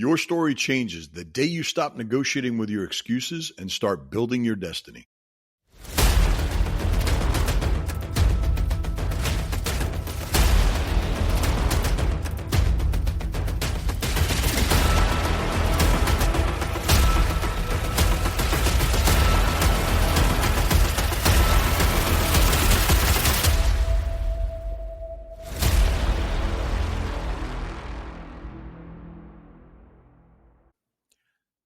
Your story changes the day you stop negotiating with your excuses and start building your destiny.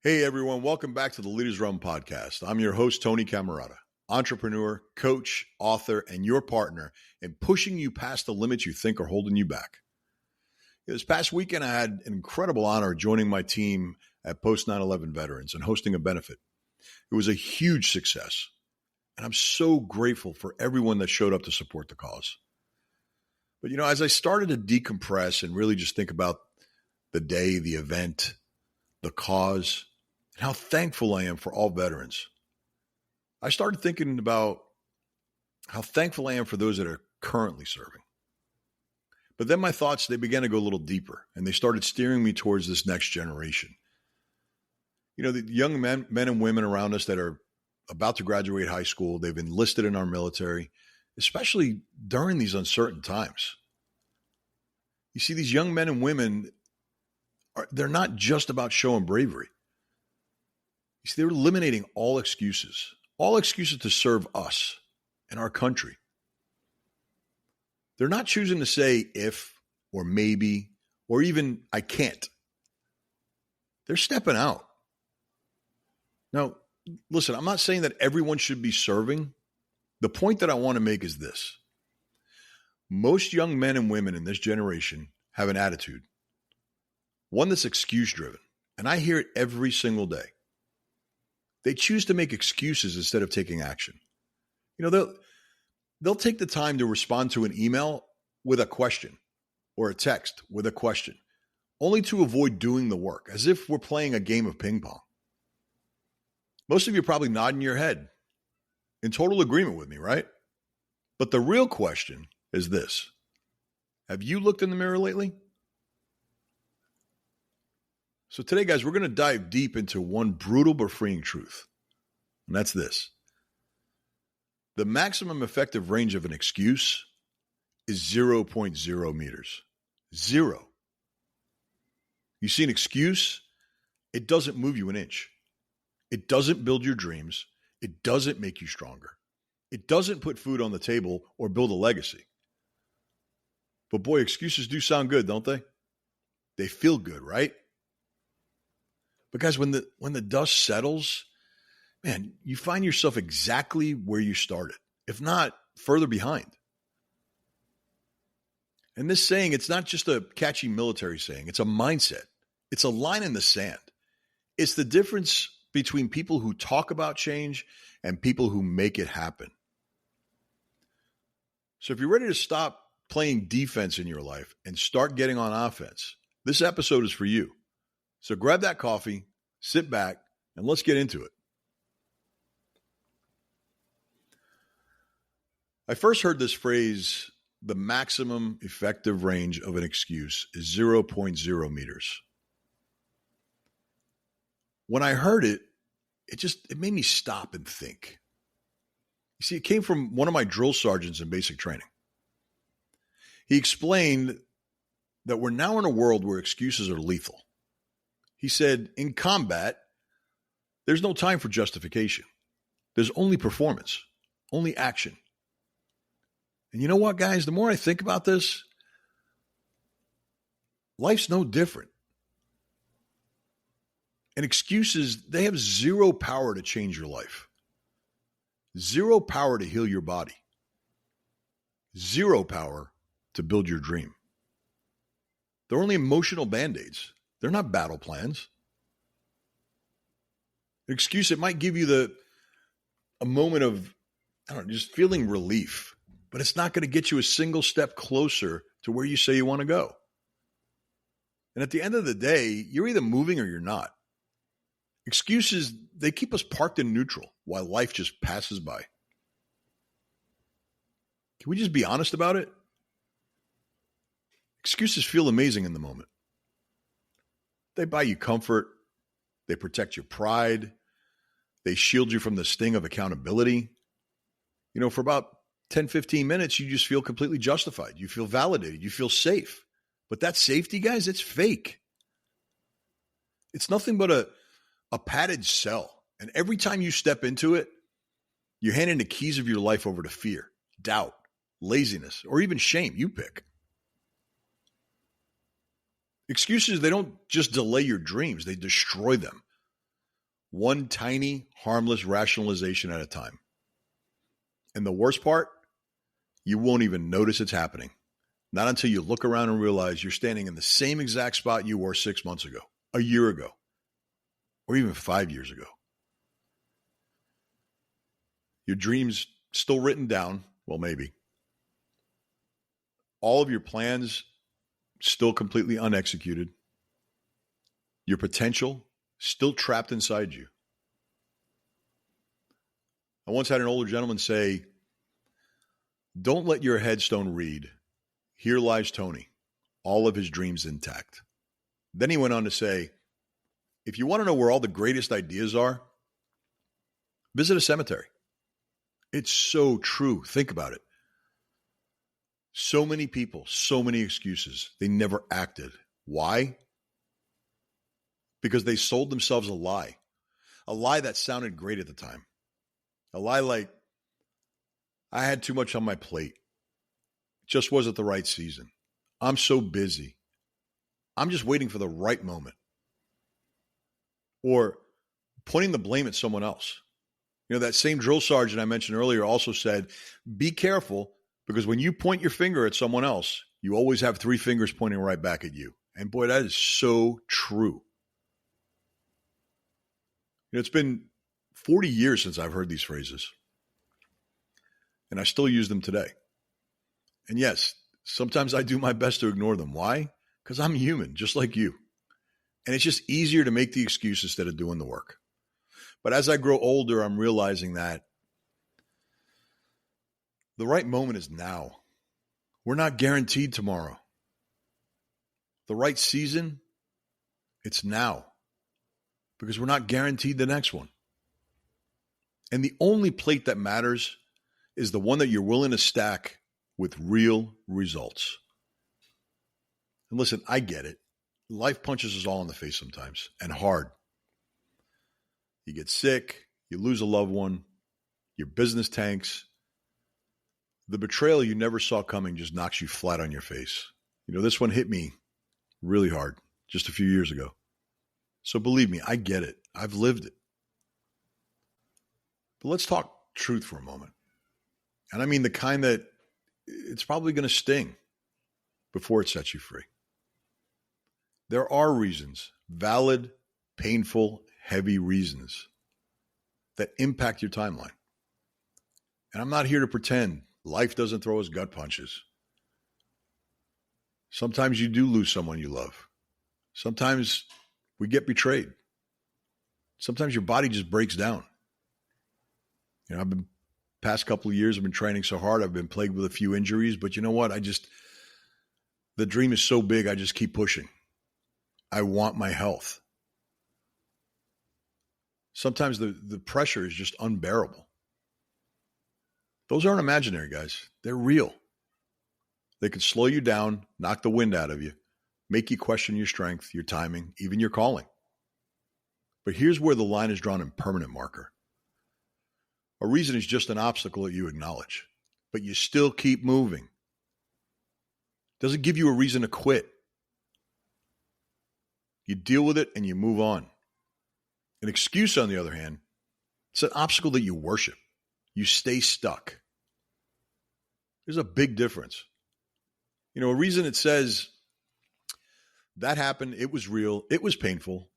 Hey everyone, welcome back to the Leaders Realm podcast. I'm your host, Tony Cammarata, entrepreneur, coach, author, and your partner in pushing you past the limits you think are holding you back. This past weekend, I had an incredible honor joining my team at Post 9/11 Veterans and hosting a benefit. It was a huge success, and I'm so grateful for everyone that showed up to support the cause. But as I started to decompress and really just think about the day, the event, the cause, and how thankful I am for all veterans, I started thinking about how thankful I am for those that are currently serving. But then my thoughts, they began to go a little deeper, and they started steering me towards this next generation. The young men and women around us that are about to graduate high school, they've enlisted in our military, especially during these uncertain times. You see, these young men and women, they're not just about showing bravery. You see, they're eliminating all excuses to serve us and our country. They're not choosing to say if or maybe or even I can't. They're stepping out. Now, listen, I'm not saying that everyone should be serving. The point that I want to make is this. Most young men and women in this generation have an attitude, one that's excuse-driven, and I hear it every single day. They choose to make excuses instead of taking action. They'll take the time to respond to an email with a question or a text with a question, only to avoid doing the work, as if we're playing a game of ping pong. Most of you are probably nodding your head in total agreement with me, right? But the real question is this. Have you looked in the mirror lately? So today, guys, we're going to dive deep into one brutal but freeing truth, and that's this. The maximum effective range of an excuse is 0.0 meters. Zero. You see, an excuse, it doesn't move you an inch. It doesn't build your dreams. It doesn't make you stronger. It doesn't put food on the table or build a legacy. But boy, excuses do sound good, don't they? They feel good, right? But guys, when the dust settles, man, you find yourself exactly where you started, if not further behind. And this saying, it's not just a catchy military saying. It's a mindset. It's a line in the sand. It's the difference between people who talk about change and people who make it happen. So if you're ready to stop playing defense in your life and start getting on offense, this episode is for you. So grab that coffee, sit back, and let's get into it. I first heard this phrase, the maximum effective range of an excuse is 0.0 meters. When I heard it, it made me stop and think. You see, it came from one of my drill sergeants in basic training. He explained that we're now in a world where excuses are lethal. He said, in combat, there's no time for justification. There's only performance, only action. And you know what, guys? The more I think about this, life's no different. And excuses, they have zero power to change your life. Zero power to heal your body. Zero power to build your dream. They're only emotional band-aids. They're not battle plans. An excuse, it might give you a moment of, just feeling relief, but it's not going to get you a single step closer to where you say you want to go. And at the end of the day, you're either moving or you're not. Excuses, they keep us parked in neutral while life just passes by. Can we just be honest about it? Excuses feel amazing in the moment. They buy you comfort. They protect your pride. They shield you from the sting of accountability. For about 10, 15 minutes, you just feel completely justified. You feel validated. You feel safe. But that safety, guys, it's fake. It's nothing but a padded cell. And every time you step into it, you're handing the keys of your life over to fear, doubt, laziness, or even shame. You pick. Excuses, they don't just delay your dreams, they destroy them. One tiny, harmless rationalization at a time. And the worst part, you won't even notice it's happening. Not until you look around and realize you're standing in the same exact spot you were 6 months ago, a year ago, or even 5 years ago. Your dreams still written down, well, maybe. All of your plans still completely unexecuted. Your potential still trapped inside you. I once had an older gentleman say, "Don't let your headstone read, 'Here lies Tony, all of his dreams intact.'" Then he went on to say, "If you want to know where all the greatest ideas are, visit a cemetery." It's so true. Think about it. So many people, so many excuses. They never acted. Why? Because they sold themselves a lie that sounded great at the time. A lie like, "I had too much on my plate. It just wasn't the right season. I'm so busy. I'm just waiting for the right moment." Or pointing the blame at someone else. That same drill sergeant I mentioned earlier also said, "Be careful, because when you point your finger at someone else, you always have 3 fingers pointing right back at you." And boy, that is so true. It's been 40 years since I've heard these phrases, and I still use them today. And yes, sometimes I do my best to ignore them. Why? Because I'm human, just like you. And it's just easier to make the excuse instead of doing the work. But as I grow older, I'm realizing that the right moment is now. We're not guaranteed tomorrow. The right season, it's now. Because we're not guaranteed the next one. And the only plate that matters is the one that you're willing to stack with real results. And listen, I get it. Life punches us all in the face sometimes, and hard. You get sick, you lose a loved one, your business tanks. The betrayal you never saw coming just knocks you flat on your face. This one hit me really hard just a few years ago. So believe me, I get it. I've lived it. But let's talk truth for a moment. And I mean the kind that it's probably going to sting before it sets you free. There are reasons, valid, painful, heavy reasons that impact your timeline. And I'm not here to pretend life doesn't throw us gut punches. Sometimes you do lose someone you love. Sometimes we get betrayed. Sometimes your body just breaks down. I've been past couple of years, I've been training so hard. I've been plagued with a few injuries, but you know what? The dream is so big. I just keep pushing. I want my health. Sometimes the pressure is just unbearable. Those aren't imaginary, guys. They're real. They can slow you down, knock the wind out of you, make you question your strength, your timing, even your calling. But here's where the line is drawn in permanent marker. A reason is just an obstacle that you acknowledge, but you still keep moving. Doesn't give you a reason to quit. You deal with it and you move on. An excuse, on the other hand, it's an obstacle that you worship. You stay stuck. There's a big difference. A reason, it says, that happened, it was real, it was painful,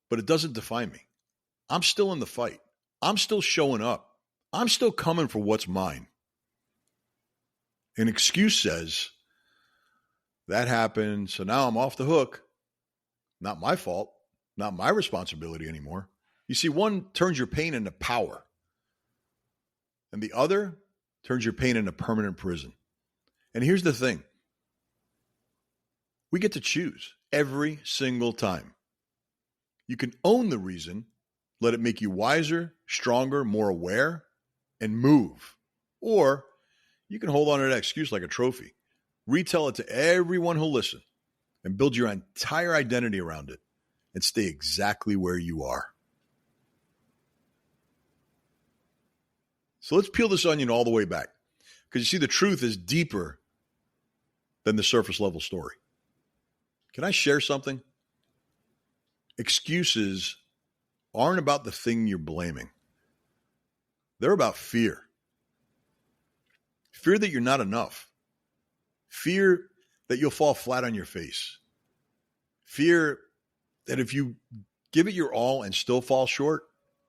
but it doesn't define me. I'm still in the fight. I'm still showing up. I'm still coming for what's mine. An excuse says, that happened, so now I'm off the hook. Not my fault, not my responsibility anymore. You see, one turns your pain into power, and the other turns your pain into permanent prison. And here's the thing. We get to choose. every single time. You can own the reason, let it make you wiser, stronger, more aware, and move. Or you can hold on to that excuse like a trophy, retell it to everyone who'll listen, and build your entire identity around it and stay exactly where you are. So let's peel this onion all the way back, because you see, the truth is deeper than the surface level story. Can I share something? Excuses aren't about the thing you're blaming. They're about fear. Fear that you're not enough. Fear that you'll fall flat on your face. Fear that if you give it your all and still fall short,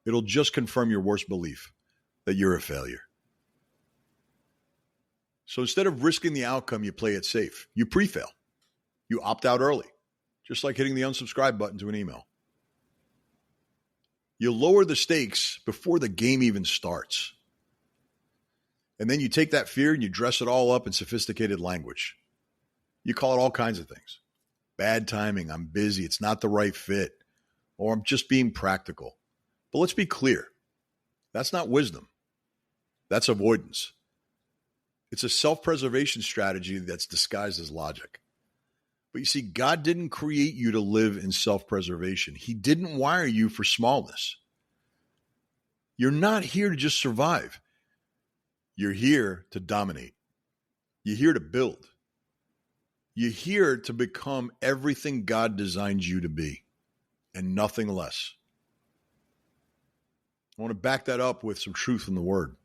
it'll just confirm your worst belief, that you're a failure. So instead of risking the outcome, you play it safe. You pre-fail. You opt out early, just like hitting the unsubscribe button to an email. You lower the stakes before the game even starts. And then you take that fear and you dress it all up in sophisticated language. You call it all kinds of things. Bad timing, I'm busy, it's not the right fit, or I'm just being practical. But let's be clear. That's not wisdom. That's avoidance. It's a self-preservation strategy that's disguised as logic. But you see, God didn't create you to live in self-preservation. He didn't wire you for smallness. You're not here to just survive. You're here to dominate. You're here to build. You're here to become everything God designed you to be, and nothing less. I want to back that up with some truth in the Word.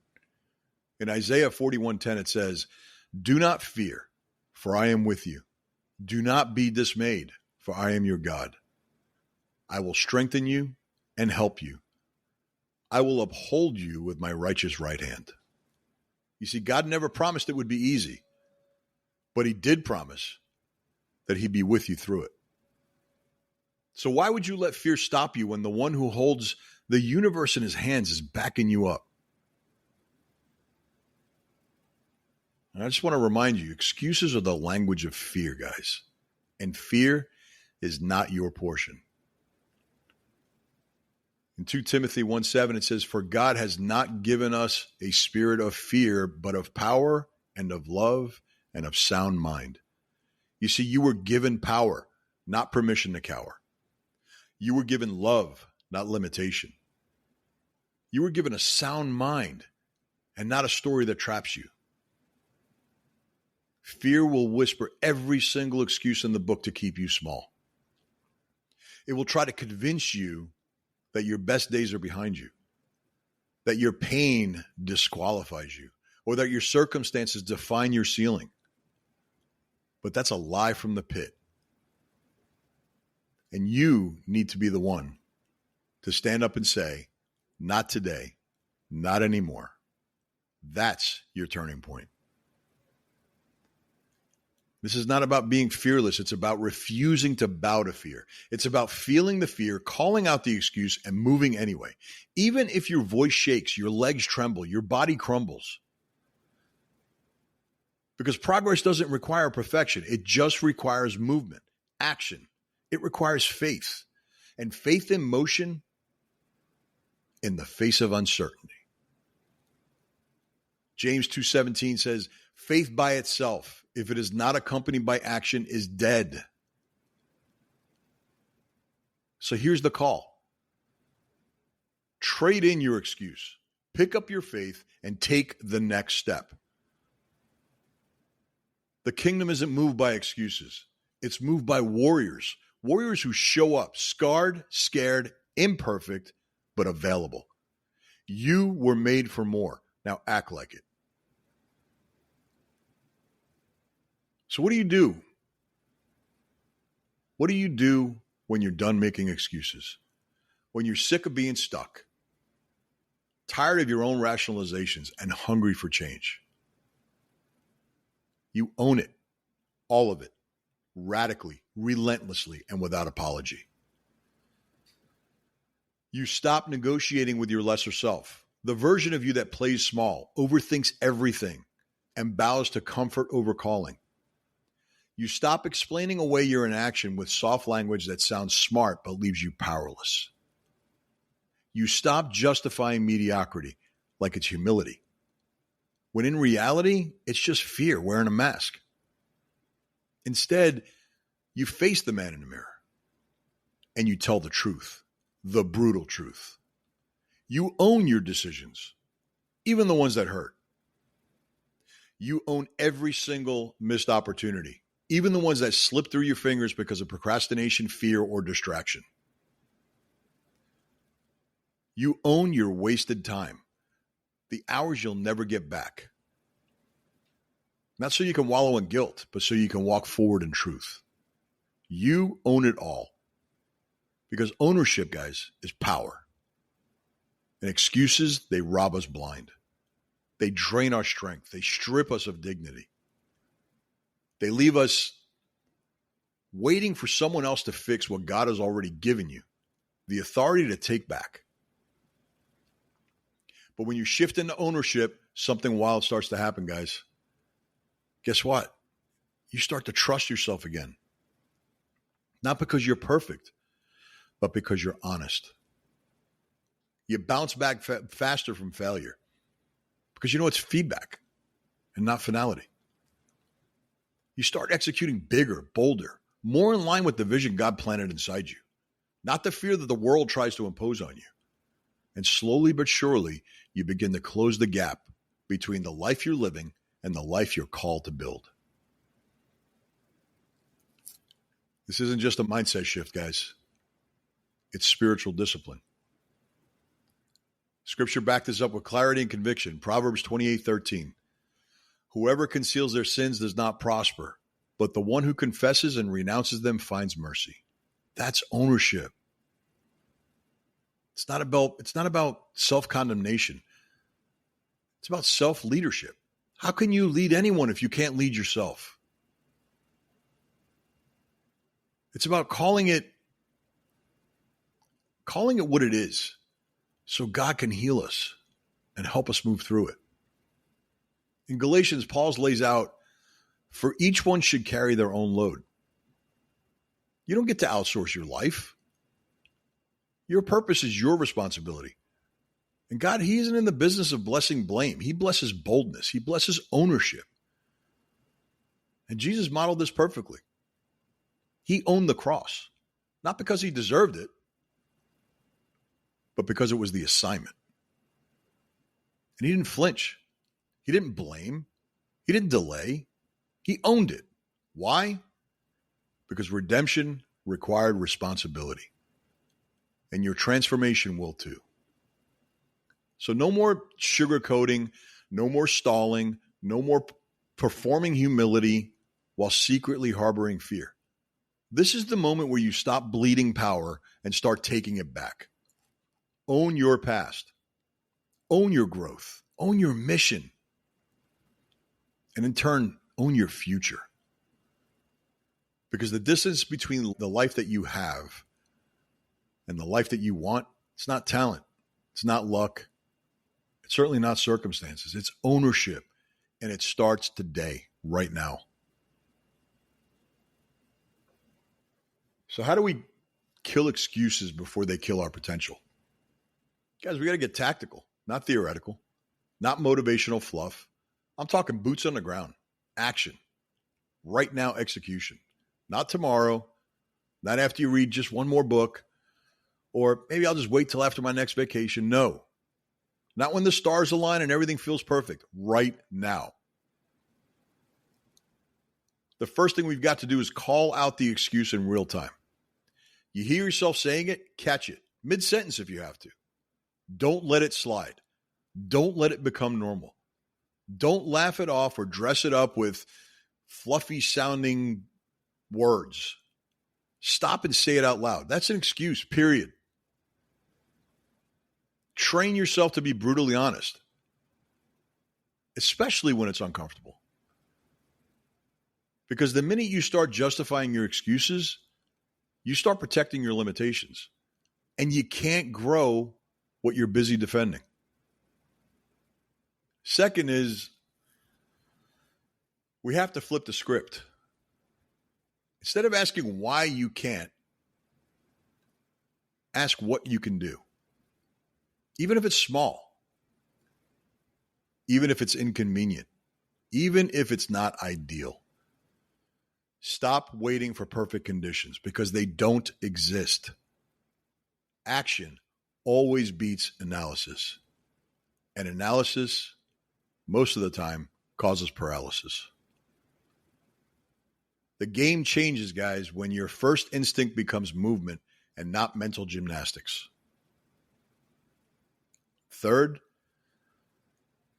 In Isaiah 41:10, it says, "Do not fear, for I am with you. Do not be dismayed, for I am your God. I will strengthen you and help you. I will uphold you with my righteous right hand." You see, God never promised it would be easy, but he did promise that he'd be with you through it. So why would you let fear stop you when the one who holds the universe in his hands is backing you up? And I just want to remind you, excuses are the language of fear, guys. And fear is not your portion. In 2 Timothy 1:7, it says, "For God has not given us a spirit of fear, but of power and of love and of sound mind." You see, you were given power, not permission to cower. You were given love, not limitation. You were given a sound mind and not a story that traps you. Fear will whisper every single excuse in the book to keep you small. It will try to convince you that your best days are behind you, that your pain disqualifies you, or that your circumstances define your ceiling. But that's a lie from the pit. And you need to be the one to stand up and say, "Not today, not anymore." That's your turning point. This is not about being fearless. It's about refusing to bow to fear. It's about feeling the fear, calling out the excuse, and moving anyway. Even if your voice shakes, your legs tremble, your body crumbles. Because progress doesn't require perfection. It just requires movement, action. It requires faith. And faith in motion in the face of uncertainty. James 2:17 says, "Faith by itself, if it is not accompanied by action, is dead." So here's the call. Trade in your excuse. Pick up your faith and take the next step. The kingdom isn't moved by excuses. It's moved by warriors. Warriors who show up scarred, scared, imperfect, but available. You were made for more. Now act like it. So what do you do? What do you do when you're done making excuses? When you're sick of being stuck, tired of your own rationalizations, and hungry for change? You own it, all of it, radically, relentlessly, and without apology. You stop negotiating with your lesser self, the version of you that plays small, overthinks everything, and bows to comfort over calling. You stop explaining away your inaction with soft language that sounds smart but leaves you powerless. You stop justifying mediocrity like it's humility, when in reality, it's just fear wearing a mask. Instead, you face the man in the mirror and you tell the truth, the brutal truth. You own your decisions, even the ones that hurt. You own every single missed opportunity, even the ones that slip through your fingers because of procrastination, fear, or distraction. You own your wasted time, the hours you'll never get back. Not so you can wallow in guilt, but so you can walk forward in truth. You own it all. Because ownership, guys, is power. And excuses, they rob us blind. They drain our strength. They strip us of dignity. They leave us waiting for someone else to fix what God has already given you, the authority to take back. But when you shift into ownership, something wild starts to happen, guys. Guess what? You start to trust yourself again. Not because you're perfect, but because you're honest. You bounce back faster from failure because you know it's feedback and not finality. You start executing bigger, bolder, more in line with the vision God planted inside you, not the fear that the world tries to impose on you. And slowly but surely, you begin to close the gap between the life you're living and the life you're called to build. This isn't just a mindset shift, guys. It's spiritual discipline. Scripture backed this up with clarity and conviction. Proverbs 28:13. Whoever conceals their sins does not prosper, but the one who confesses and renounces them finds mercy. That's ownership. It's not about self-condemnation. It's about self-leadership. How can you lead anyone if you can't lead yourself? It's about calling it what it is so God can heal us and help us move through it. In Galatians, Paul lays out, for each one should carry their own load. You don't get to outsource your life. Your purpose is your responsibility. And God, he isn't in the business of blessing blame. He blesses boldness. He blesses ownership. And Jesus modeled this perfectly. He owned the cross, not because he deserved it, but because it was the assignment. And he didn't flinch. He didn't blame. He didn't delay. He owned it. Why? Because redemption required responsibility. And your transformation will too. So no more sugarcoating, no more stalling, no more performing humility while secretly harboring fear. This is the moment where you stop bleeding power and start taking it back. Own your past. Own your growth. Own your mission. And in turn, own your future. Because the distance between the life that you have and the life that you want, it's not talent. It's not luck. It's certainly not circumstances. It's ownership. And it starts today, right now. So how do we kill excuses before they kill our potential? Guys, we got to get tactical, not theoretical, not motivational fluff. I'm talking boots on the ground, action, right now execution, not tomorrow, not after you read just one more book, or maybe I'll just wait till after my next vacation. No, not when the stars align and everything feels perfect, right now. The first thing we've got to do is call out the excuse in real time. You hear yourself saying it, catch it, mid-sentence if you have to. Don't let it slide. Don't let it become normal. Don't laugh it off or dress it up with fluffy sounding words. Stop and say it out loud. That's an excuse, period. Train yourself to be brutally honest, especially when it's uncomfortable. Because the minute you start justifying your excuses, you start protecting your limitations. And you can't grow what you're busy defending. Second is, we have to flip the script. Instead of asking why you can't, ask what you can do. Even if it's small, even if it's inconvenient, even if it's not ideal. Stop waiting for perfect conditions because they don't exist. Action always beats analysis. And analysis, most of the time, causes paralysis. The game changes, guys, when your first instinct becomes movement and not mental gymnastics. Third,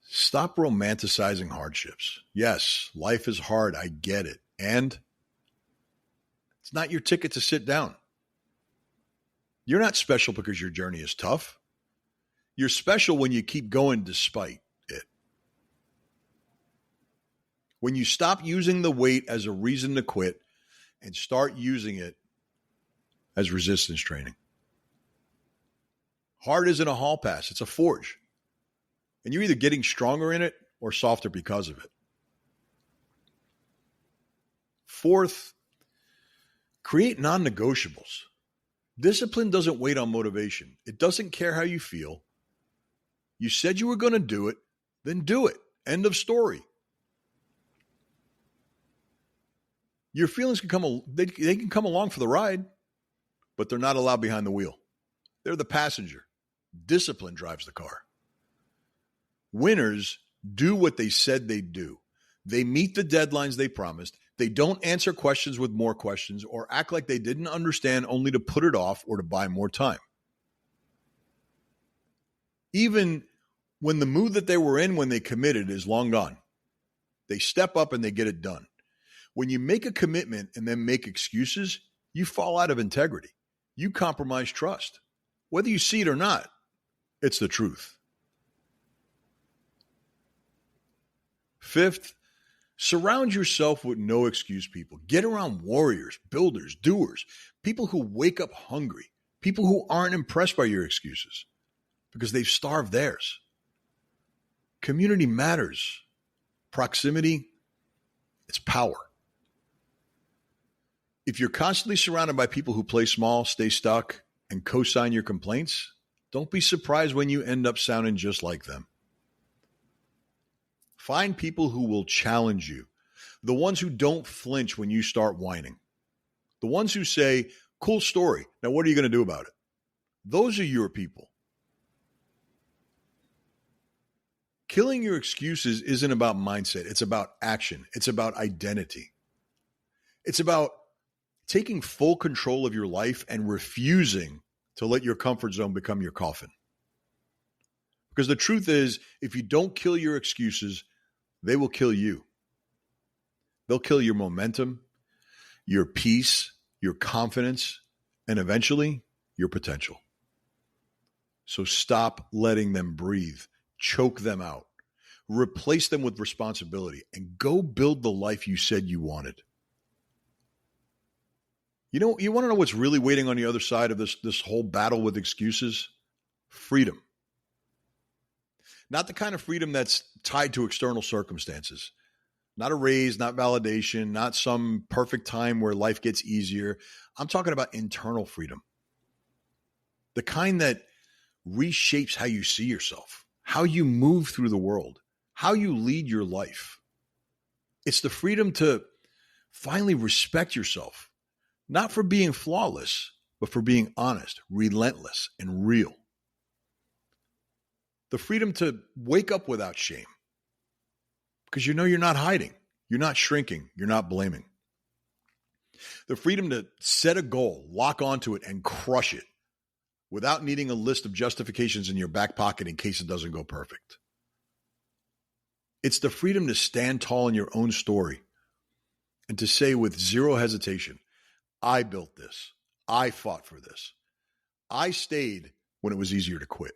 stop romanticizing hardships. Yes, life is hard. I get it. And it's not your ticket to sit down. You're not special because your journey is tough. You're special when you keep going despite it. When you stop using the weight as a reason to quit and start using it as resistance training. Hard isn't a hall pass, it's a forge. And you're either getting stronger in it or softer because of it. Fourth, create non-negotiables. Discipline doesn't wait on motivation. It doesn't care how you feel. You said you were going to do it, then do it. End of story. Your feelings they can come along for the ride, but they're not allowed behind the wheel. They're the passenger. Discipline drives the car. Winners do what they said they'd do. They meet the deadlines they promised. They don't answer questions with more questions or act like they didn't understand only to put it off or to buy more time. Even when the mood that they were in when they committed is long gone, they step up and they get it done. When you make a commitment and then make excuses, you fall out of integrity. You compromise trust. Whether you see it or not, it's the truth. Fifth, surround yourself with no excuse people. Get around warriors, builders, doers, people who wake up hungry, people who aren't impressed by your excuses because they've starved theirs. Community matters. Proximity, it's power. If you're constantly surrounded by people who play small, stay stuck, and co-sign your complaints, don't be surprised when you end up sounding just like them. Find people who will challenge you. The ones who don't flinch when you start whining. The ones who say, cool story. Now what are you going to do about it? Those are your people. Killing your excuses isn't about mindset. It's about action. It's about identity. It's about taking full control of your life and refusing to let your comfort zone become your coffin. Because the truth is, if you don't kill your excuses, they will kill you. They'll kill your momentum, your peace, your confidence, and eventually your potential. So stop letting them breathe. Choke them out. Replace them with responsibility and go build the life you said you wanted. You want to know what's really waiting on the other side of this whole battle with excuses? Freedom. Not the kind of freedom that's tied to external circumstances. Not a raise, not validation, not some perfect time where life gets easier. I'm talking about internal freedom. The kind that reshapes how you see yourself, how you move through the world, how you lead your life. It's the freedom to finally respect yourself. Not for being flawless, but for being honest, relentless, and real. The freedom to wake up without shame. Because you know you're not hiding. You're not shrinking. You're not blaming. The freedom to set a goal, lock onto it, and crush it without needing a list of justifications in your back pocket in case it doesn't go perfect. It's the freedom to stand tall in your own story and to say with zero hesitation, I built this. I fought for this. I stayed when it was easier to quit.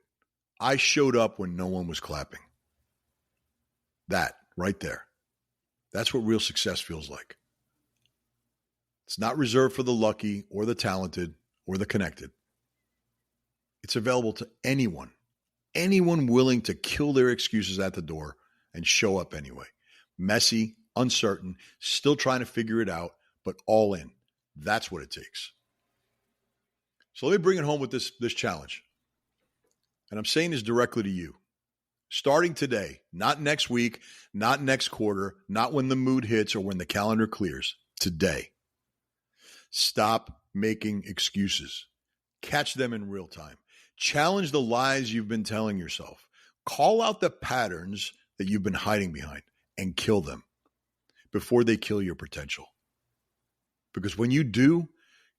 I showed up when no one was clapping. That right there. That's what real success feels like. It's not reserved for the lucky or the talented or the connected. It's available to anyone willing to kill their excuses at the door and show up anyway. Messy, uncertain, still trying to figure it out, but all in. That's what it takes. So let me bring it home with this challenge. And I'm saying this directly to you. Starting today, not next week, not next quarter, not when the mood hits or when the calendar clears. Today. Stop making excuses. Catch them in real time. Challenge the lies you've been telling yourself. Call out the patterns that you've been hiding behind and kill them before they kill your potential. Because when you do,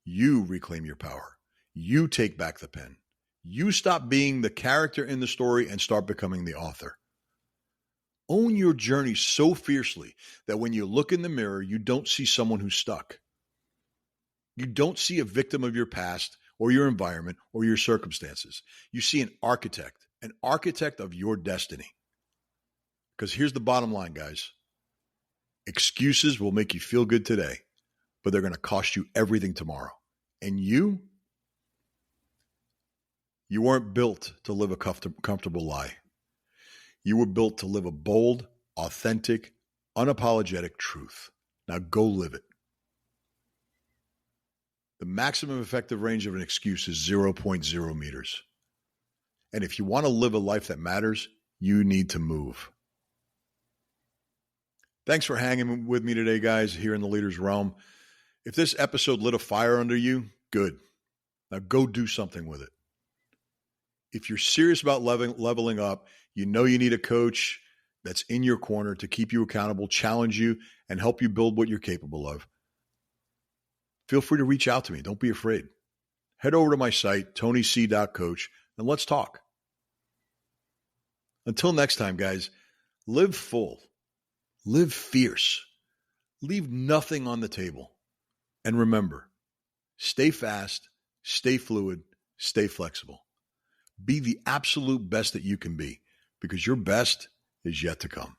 you reclaim your power. You take back the pen. You stop being the character in the story and start becoming the author. Own your journey so fiercely that when you look in the mirror, you don't see someone who's stuck. You don't see a victim of your past or your environment or your circumstances. You see an architect of your destiny. Because here's the bottom line, guys. Excuses will make you feel good today, but they're going to cost you everything tomorrow. And you weren't built to live a comfortable lie. You were built to live a bold, authentic, unapologetic truth. Now go live it. The maximum effective range of an excuse is 0.0 meters. And if you want to live a life that matters, you need to move. Thanks for hanging with me today, guys, here in the Leader's Realm. If this episode lit a fire under you, good. Now go do something with it. If you're serious about leveling up, you know you need a coach that's in your corner to keep you accountable, challenge you, and help you build what you're capable of. Feel free to reach out to me. Don't be afraid. Head over to my site, tonyc.coach, and let's talk. Until next time, guys, live full, live fierce, leave nothing on the table. And remember, stay fast, stay fluid, stay flexible. Be the absolute best that you can be, because your best is yet to come.